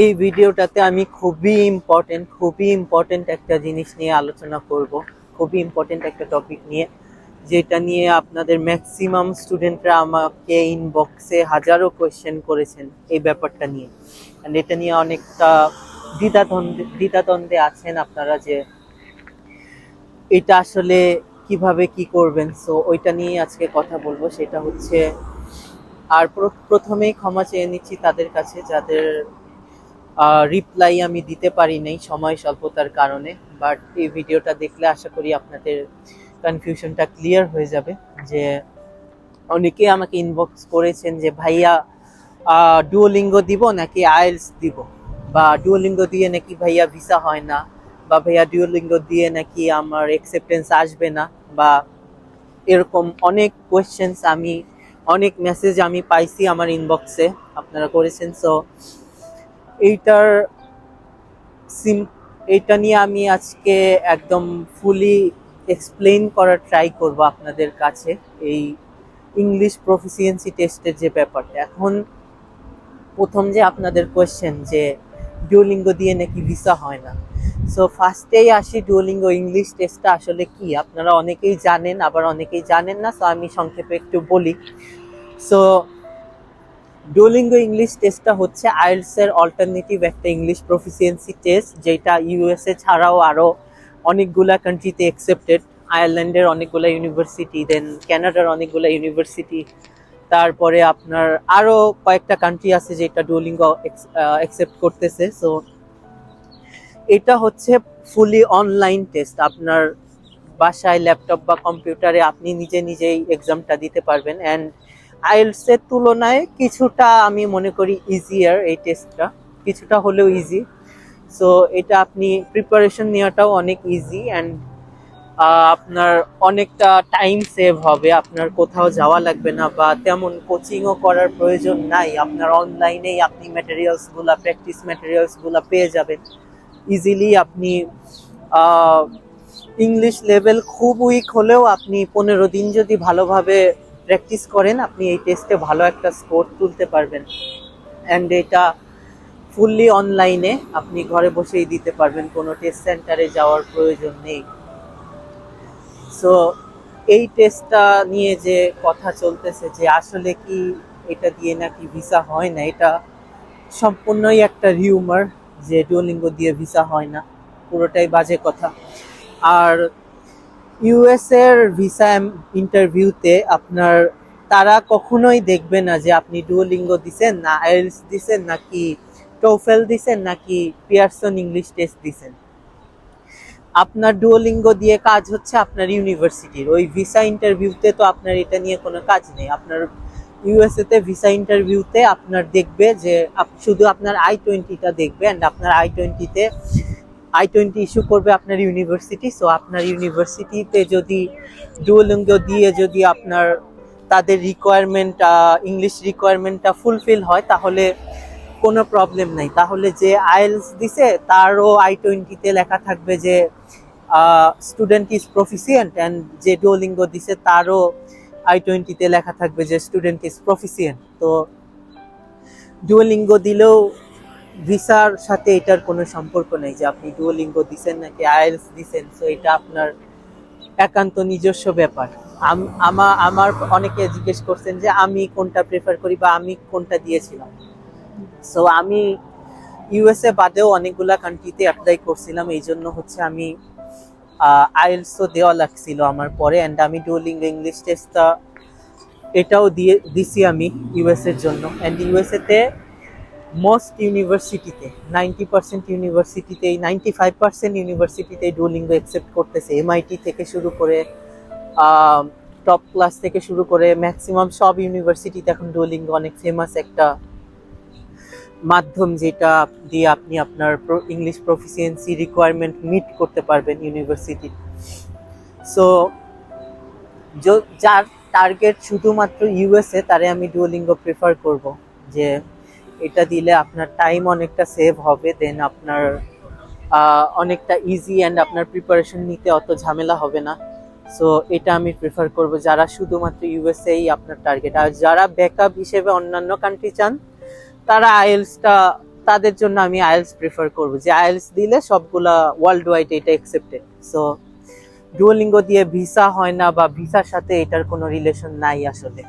এই ভিডিওটাতে আমি খুবই ইম্পর্টেন্ট একটা জিনিস নিয়ে আলোচনা করব। খুবই ইম্পর্টেন্ট একটা টপিক নিয়ে, যেটা নিয়ে আপনাদের ম্যাক্সিমাম স্টুডেন্টরা আমাকে ইনবক্সে হাজারো কোয়েশ্চেন করেছেন এই ব্যাপারটা নিয়ে। অ্যান্ড এটা নিয়ে অনেকটা দ্বিধাদ্বন্দ্বে আছেন আপনারা যে এটা আসলে কিভাবে কি করবেন। সো ওইটা নিয়ে আজকে কথা বলবো। সেটা হচ্ছে, আর প্রথমেই ক্ষমা চেয়ে নিচ্ছি তাদের কাছে যাদের রিপ্লাই আমি দিতে পারি নাই সময় স্বল্পতার কারণে। বাট এই ভিডিওটা দেখলে আশা করি আপনাদের কনফিউশনটা ক্লিয়ার হয়ে যাবে। যে অনেকে আমাকে ইনবক্স করেছেন যে ভাইয়া ডুওলিঙ্গো দিব নাকি আইএলস দিব, বা ডুওলিঙ্গো দিয়ে নাকি ভাইয়া ভিসা হয় না, বা ভাইয়া ডুওলিঙ্গো দিয়ে নাকি আমার অ্যাকসেপ্টেন্স আসবে না, বা এরকম অনেক কোয়েশ্চেন্স অনেক মেসেজ আমি পাইছি আমার ইনবক্সে আপনারা করেছেন। সো এইটার এইটা নিয়ে আমি আজকে একদম ফুলি এক্সপ্লেইন করার ট্রাই করব আপনাদের কাছে। এই ইংলিশ প্রফিসিয়েন্সি টেস্টের যে ব্যাপারটা, এখন প্রথম যে আপনাদের কোয়েশ্চেন যে ডুওলিঙ্গো দিয়ে নাকি ভিসা হয় না। সো ফার্স্টেই আসি, ডুওলিঙ্গো ইংলিশ টেস্টটা আসলে কি আপনারা অনেকেই জানেন, আবার অনেকেই জানেন না। সো আমি সংক্ষেপে একটু বলি। সো ডুওলিঙ্গো ইংলিশ টেস্টটা হচ্ছে আইএলটিএস এর অল্টারনেটিভ একটা ইংলিশ প্রফিসিয়েন্সি টেস্ট, যেটা ইউএসএ ছাড়াও আরও অনেকগুলা কান্ট্রিতে অ্যাকসেপ্টেড। আয়ারল্যান্ডের অনেকগুলো ইউনিভার্সিটি, দেন কানাডার অনেকগুলো ইউনিভার্সিটি, তারপরে আপনার আরও কয়েকটা কান্ট্রি আছে যেটা ডুওলিঙ্গো অ্যাকসেপ্ট করতেছে। সো এটা হচ্ছে ফুলি অনলাইন টেস্ট। আপনার বাসায় ল্যাপটপ বা কম্পিউটারে আপনি নিজেই এক্সামটা দিতে পারবেন। অ্যান্ড আইএলটিএস এর তুলনায় কিছুটা আমি মনে করি ইজিয়ার, এই টেস্টটা কিছুটা হলেও ইজি। সো এটা আপনি প্রিপারেশন নেওয়াটাও অনেক ইজি। অ্যান্ড আপনার অনেকটা টাইম সেভ হবে, আপনার কোথাও যাওয়া লাগবে না বা তেমন কোচিংও করার প্রয়োজন নাই। আপনার অনলাইনেই আপনি প্র্যাকটিস ম্যাটেরিয়ালসগুলো পেয়ে যাবেন ইজিলি। আপনি ইংলিশ লেভেল খুব উইক হলেও আপনি 15 দিন যদি ভালোভাবে প্র্যাকটিস করেন, আপনি এই টেস্টে ভালো একটা স্কোর তুলতে পারবেন। অ্যান্ড এটা ফুললি অনলাইনে আপনি ঘরে বসেই দিতে পারবেন, কোনো টেস্ট সেন্টারে যাওয়ার প্রয়োজন নেই। সো এই টেস্টটা নিয়ে যে কথা চলতেছে যে আসলে কি এটা দিয়ে নাকি ভিসা হয় না, এটা সম্পূর্ণই একটা রিউমার যে ডুওলিঙ্গো দিয়ে ভিসা হয় না, পুরোটাই বাজে কথা। আর ইউএস এর ভিসা ইন্টারভিউতে তারা কখনোই দেখবে না যে আপনি ডুওলিঙ্গো দিছেন না আইএলটিএস দিছেন নাকি টোফেল দিছেন নাকি পিয়ারসন ইংলিশ টেস্ট দিছেন। আপনার ডুওলিঙ্গো দিয়ে কাজ হচ্ছে আপনার ইউনিভার্সিটির, ওই ভিসা ইন্টারভিউতে তো আপনার এটা নিয়ে কোনো কাজ নেই। আপনার ইউএসএ তে ভিসা ইন্টারভিউতে আপনার দেখবে যে শুধু আপনার I-20টা দেখবে। অ্যান্ড আপনার I-20 ইস্যু করবে আপনার ইউনিভার্সিটি। সো আপনার ইউনিভার্সিটিতে যদি ডুওলিঙ্গো দিয়ে যদি আপনার তাদের ইংলিশ রিকোয়ারমেন্টটা ফুলফিল হয়, তাহলে কোনো প্রবলেম নাই। তাহলে যে আইএলটিএস দিছে তারও I-20তে লেখা থাকবে যে স্টুডেন্ট ইজ প্রফিসিয়েন্ট, অ্যান্ড যে ডুওলিঙ্গো দিছে তারও I-20তে লেখা থাকবে যে স্টুডেন্ট ইজ প্রফিসিয়েন্ট। তো ডুওলিঙ্গো দিলেও ভিসার সাথে এটার কোনো সম্পর্ক নেই যে আপনি ডুওলিঙ্গো দিছেন নাকি আইএলটিএস দিছেন। সো এটা আপনার একান্ত নিজস্ব ব্যাপার। আমার অনেকে জিজ্ঞেস করছেন যে আমি কোনটা প্রেফার করি বা আমি কোনটা দিয়েছিলাম। সো আমি ইউএসএ বাদেও অনেকগুলা কান্ট্রিতে অ্যাপ্লাই করছিলাম, এই জন্য হচ্ছে আমি আইএলটিএসও দেওয়া লাগছিল আমার পরে। অ্যান্ড আমি ডুওলিঙ্গো ইংলিশ টেস্টটা এটাও দিছি আমি ইউএসএর জন্য। অ্যান্ড ইউএসএতে মোস্ট ইউনিভার্সিটিতে 90% ইউনিভার্সিটিতেই 95% ইউনিভার্সিটিতেই ডুওলিঙ্গো অ্যাকসেপ্ট করতেছে। এমআইটি থেকে শুরু করে টপ ক্লাস থেকে শুরু করে ম্যাক্সিমাম সব ইউনিভার্সিটিতে এখন ডুওলিঙ্গো অনেক ফেমাস একটা মাধ্যম, যেটা দিয়ে আপনি আপনার ইংলিশ প্রফিসিয়েন্সি রিকোয়ারমেন্ট মিট করতে পারবেন ইউনিভার্সিটি। সো যার টার্গেট শুধুমাত্র ইউএসএ, তারে আমি ডুওলিঙ্গো প্রেফার করব যে এটা দিলে আপনার টাইম অনেকটা সেভ হবে, দেন আপনার অনেকটা ইজি অ্যান্ড আপনার প্রিপারেশন নিতে অত ঝামেলা হবে না। সো এটা আমি প্রেফার করব যারা শুধুমাত্র ইউএসএই আপনার টার্গেট। আর যারা ব্যাকআপ হিসেবে অন্যান্য কান্ট্রি চান, তারা আইএলটিএসটা তাদের জন্য আমি আইএলটিএস প্রেফার করব, যে আইএলটিএস দিলে সবগুলা ওয়ার্ল্ড ওয়াইড এটা অ্যাকসেপ্টেড। সো ডুওলিঙ্গো দিয়ে ভিসা হয় না, বা ভিসার সাথে এটার কোনো রিলেশন নাই আসলে।